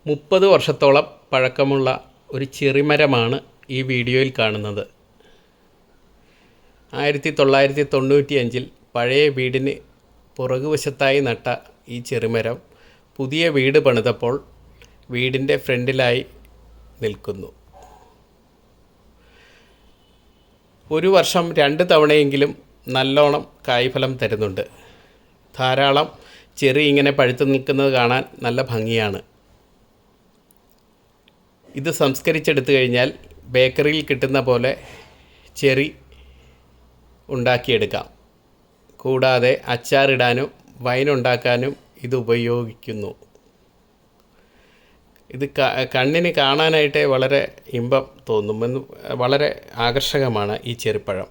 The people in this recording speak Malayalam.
30 വർഷത്തോളം പഴക്കമുള്ള ഒരു ചെറിമരമാണ് ഈ വീഡിയോയിൽ കാണുന്നത്. 1995 പഴയ വീടിന് പുറകുവശത്തായി നട്ട ഈ ചെറുമരം പുതിയ വീട് പണിതപ്പോൾ വീടിൻ്റെ ഫ്രണ്ടിലായി നിൽക്കുന്നു. ഒരു വർഷം 2 തവണയെങ്കിലും നല്ലോണം കായ്ഫലം തരുന്നുണ്ട്. ധാരാളം ചെറി ഇങ്ങനെ പഴുത്തു നിൽക്കുന്നത് കാണാൻ നല്ല ഭംഗിയാണ്. ഇത് സംസ്കരിച്ചെടുത്തു കഴിഞ്ഞാൽ ബേക്കറിയിൽ കിട്ടുന്ന പോലെ ചെറി ഉണ്ടാക്കിയെടുക്കാം. കൂടാതെ അച്ചാറിടാനും വൈൻ ഉണ്ടാക്കാനും ഇത് ഉപയോഗിക്കുന്നു. ഇത് കണ്ണിന് കാണാനായിട്ട് വളരെ ഇമ്പം തോന്നും. വളരെ ആകർഷകമാണ് ഈ ചെറിപ്പഴം.